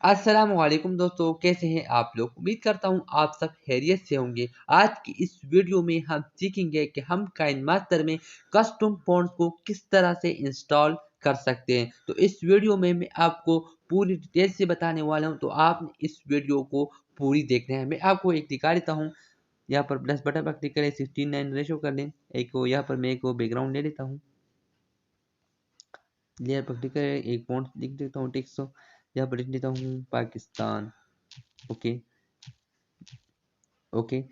अस्सलाम वालेकुम दोस्तों, कैसे हैं आप लोग। उम्मीद करता हूँ आप सब खैरियत से होंगे। आज की इस वीडियो में हम सीखेंगे कि हम काइनमास्टर में कस्टम फ़ॉन्ट्स को किस तरह से इंस्टॉल कर सकते हैं। तो इस वीडियो में मैं आपको पूरी डिटेल से बताने वाला हूँ, तो आपने इस वीडियो को पूरी देखना है। मैं आपको एक दिखा देता हूँ। यहाँ पर प्लस बटन पर क्लिक करें, 16:9 रेशो कर लें। एक को यहाँ पर मैं एक बैकग्राउंड ले लेता हूँ। लेयर पर क्लिक करें, एक फ़ॉन्ट लिख देता हूँ टेक्स्ट। यहाँ पर लिख देता हूँ पाकिस्तान। Okay okay.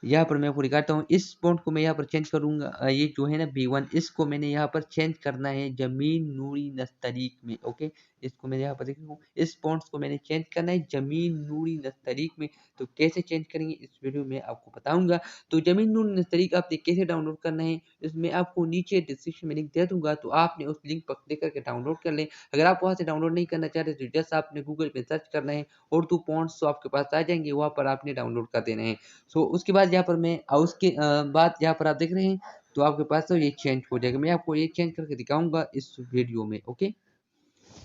यहाँ पर मैं आपको दिखाता हूँ, इस फ़ॉन्ट को मैं यहाँ पर चेंज करूँगा। ये जो है ना B1, इसको मैंने यहाँ पर चेंज करना है जमीन नूरी नस्तलीक में। ओके, इसको मैंने यहाँ पर देखो, इस फ़ॉन्ट्स को मैंने चेंज करना है जमीन नूरी नस्तलीक में। तो कैसे चेंज करेंगे इस वीडियो में आपको बताऊँगा। तो जमीन नूरी नस्तलीक आपने कैसे डाउनलोड करना है, इसमें आपको नीचे डिस्क्रिप्शन में लिंक दे दूँगा, तो आपने उस लिंक पर क्लिक करके डाउनलोड कर लें। अगर आप वहाँ से डाउनलोड नहीं करना चाहते तो जस्ट आपने गूगल पे सर्च करना है, उर्दू फ़ॉन्ट्स तो आपके पास आ जाएँगे, वहाँ पर आपने डाउनलोड कर देना है। सो उसके बाद यहाँ पर मैं उसके बाद यहाँ पर आप देख रहे हैं, तो आपके पास तो ये चेंज हो जाएगा। मैं आपको ये चेंज करके दिखाऊंगा इस वीडियो में। ओके,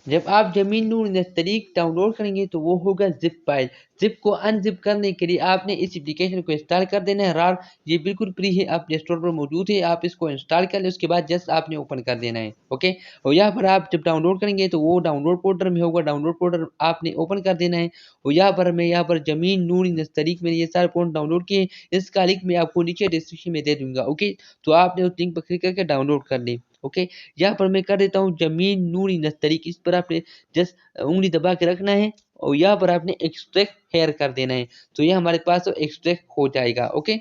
जब आप जमीन नूर नस्तलीक डाउनलोड करेंगे तो वो होगा जिप फाइल। जिप को अनजिप करने के लिए आपने इस एप्लीकेशन को इंस्टॉल कर देना है। रार ये बिल्कुल फ्री है, आप प्ले स्टोर पर मौजूद है, आप इसको इंस्टॉल कर लें। उसके बाद जस्ट आपने ओपन कर देना है। ओके, और यहाँ पर आप जब डाउनलोड करेंगे तो वो डाउनलोड फोल्डर में होगा, डाउनलोड फोल्डर आपने ओपन कर देना है। और यहाँ पर जमीन नूर नस्तलीक में ये सारे फोन डाउनलोड किए, इसका लिंक मैं आपको नीचे डिस्क्रिप्शन में दे दूंगा। ओके, तो आपने उस लिंक पर क्लिक करके डाउनलोड कर लें। ओके, यहाँ पर मैं कर देता हूँ जमीन नूरी नस्तलीक, इस पर आपने जस्ट उंगली दबा के रखना है और यहाँ पर आपने एक्सट्रैक्ट हेयर कर देना है। तो ये हमारे पास तो एक्सट्रैक्ट हो जाएगा। ओके,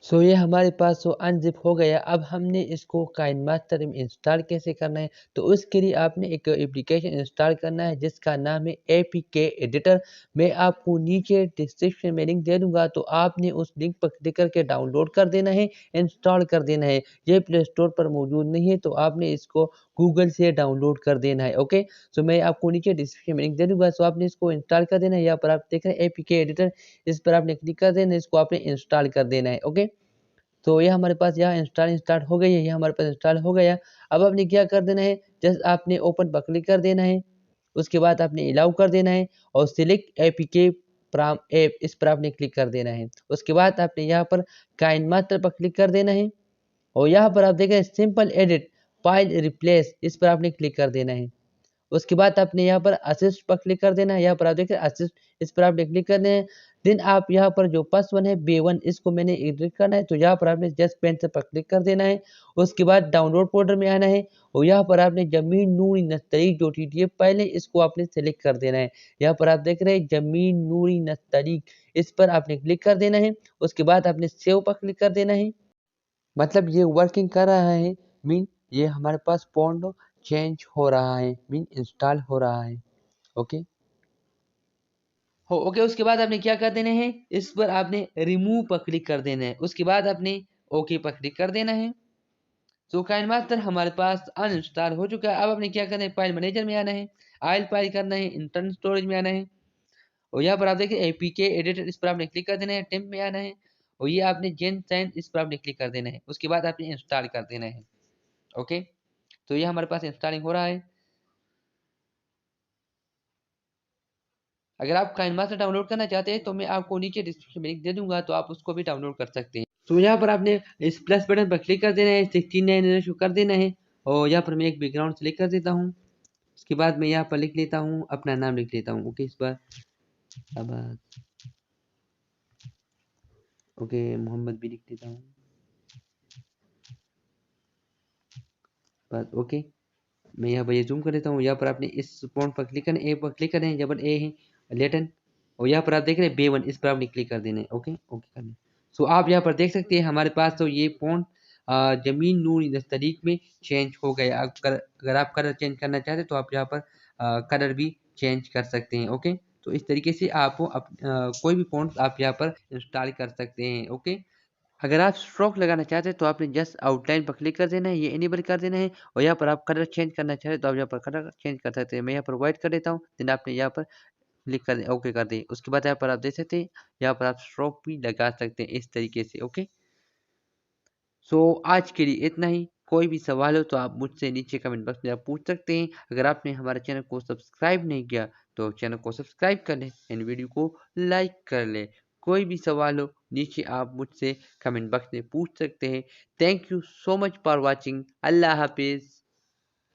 सो ये हमारे पास तो अनजिप हो गया। अब हमने इसको काइनमास्टर में इंस्टॉल कैसे करना है, तो उसके लिए आपने एक एप्लीकेशन इंस्टॉल करना है जिसका नाम है APK एडिटर। मैं आपको नीचे डिस्क्रिप्शन में लिंक दे दूंगा, तो आपने उस लिंक पर क्लिक करके डाउनलोड कर देना है, इंस्टॉल कर देना है। ये प्ले स्टोर पर मौजूद नहीं है, तो आपने इसको गूगल से डाउनलोड कर देना है। ओके, सो मैं आपको नीचे डिस्क्रिप्शन में लिंक दे दूंगा, सो आपने इसको इंस्टॉल कर देना है। यहाँ पर आप देख रहे हैं APK एडिटर, इस पर आपने क्लिक कर देना है, इसको आपने इंस्टॉल कर देना है। ओके, तो ये हमारे पास यहाँ इंस्टॉल स्टार्ट हो गई है, ये हमारे पास इंस्टॉल हो गया। अब आपने क्या कर देना है, जस्ट आपने ओपन पर क्लिक कर देना है। उसके बाद आपने अलाउ कर देना है और सिलेक्ट एपीके प्राम ऐप, इस पर आपने क्लिक कर देना है। उसके बाद आपने यहाँ पर काइनमास्टर पर क्लिक कर देना है और यहाँ पर आप देखें सिंपल एडिट फाइल रिप्लेस, इस पर आपने क्लिक कर देना है। उसके बाद आपने यहाँ पर असिस्ट पर क्लिक कर देना है। यहाँ पर आप देख रहे हैं असिस्ट, इस पर आपने क्लिक करना है। देन आप यहाँ पर जो फर्स्ट वन है B1, इसको मैंने एडिट करना है, तो यहाँ पर आपने जस्ट पेंसिल पर क्लिक कर देना है। उसके बाद डाउनलोड फोल्डर में आना है और यहाँ पर आपने जमीन नूरी नस्तलीक जो TTF फाइल है, इसको आपने सेलेक्ट कर देना है। यहाँ पर आप देख रहे हैं जमीन नूरी नस्तलीक, इस पर आपने क्लिक कर देना है। उसके बाद आपने सेव पर क्लिक कर देना है। मतलब ये वर्किंग कर रहा है, मीन ये हमारे पास फ़ॉन्ट चेंज हो रहा है, मीन इंस्टॉल हो रहा है। ओके हो ओके, उसके बाद आपने क्या कर देना है, इस पर आपने रिमूव पर क्लिक कर देना है। उसके बाद आपने ओके पर क्लिक कर देना है। तो काइनमास्टर हमारे पास अनइंस्टॉल हो चुका है। अब आपने क्या करना है, फाइल मैनेजर में आना है, आयल फाइल करना है, इंटरनल स्टोरेज में आना है और यहाँ पर आप देखिए APK एडिटर, इस पर आपने क्लिक कर देना है। टेम्प में आना है और ये आपने जेन साइन, इस पर आपने क्लिक कर देना है। उसके बाद आपने इंस्टॉल कर देना है। ओके, तो ये हमारे पास इंस्टॉलिंग हो रहा है। अगर आप काइनमास्टर डाउनलोड करना चाहते हैं तो मैं आपको नीचे डिस्क्रिप्शन में लिंक दे दूंगा, तो आप उसको भी डाउनलोड कर सकते हैं। तो यहाँ पर आपने इस प्लस बटन पर क्लिक कर देना है, 69 शो कर देना है और यहाँ पर मैं एक बैकग्राउंड सेलेक्ट कर देता हूँ। उसके बाद मैं यहाँ पर लिख लेता हूँ, अपना नाम लिख लेता हूँ। ओके, इस बार अब ओके मोहम्मद भी लिख देता हूँ बस। ओके, मैं यहाँ पर ये जूम कर देता हूँ। यहाँ पर आपने इस पॉइंट पर क्लिक करें, ए पर क्लिक करें, जब ए है लेटन और यहाँ पर आप देख रहे हैं B1, इस पर आपने क्लिक कर देना है। ओके ओके कर दें। सो आप यहाँ पर देख सकते हैं हमारे पास तो ये फ़ॉन्ट जमीन नूर नस्तलीक में चेंज हो गया। अगर आप कलर चेंज करना चाहते हैं तो आप यहाँ पर कलर भी चेंज कर सकते हैं। ओके, तो इस तरीके से आप कोई भी फ़ॉन्ट आप यहाँ पर इंस्टॉल कर सकते हैं। ओके, अगर आप स्ट्रोक लगाना चाहते हैं तो आपने जस्ट आउटलाइन पर क्लिक कर देना है, ये इनेबल कर देना है और यहाँ पर आप कलर चेंज करना चाहते हैं तो आप यहाँ पर कलर चेंज कर सकते हैं। मैं यहाँ पर व्हाइट कर देता हूँ, देन आपने यहाँ पर क्लिक कर ओके कर दें। उसके बाद यहाँ पर आप देख सकते हैं, यहाँ पर आप स्ट्रोक भी लगा सकते हैं इस तरीके से। ओके, सो आज के लिए इतना ही। कोई भी सवाल हो तो आप मुझसे नीचे कमेंट बॉक्स में आप पूछ सकते हैं। अगर आपने हमारे चैनल को सब्सक्राइब नहीं किया तो चैनल को सब्सक्राइब कर लें एंड वीडियो को लाइक कर लें। कोई भी सवाल हो नीचे आप मुझसे कमेंट बॉक्स में पूछ सकते हैं। Thank you so much for watching. अल्लाह हाफिज़।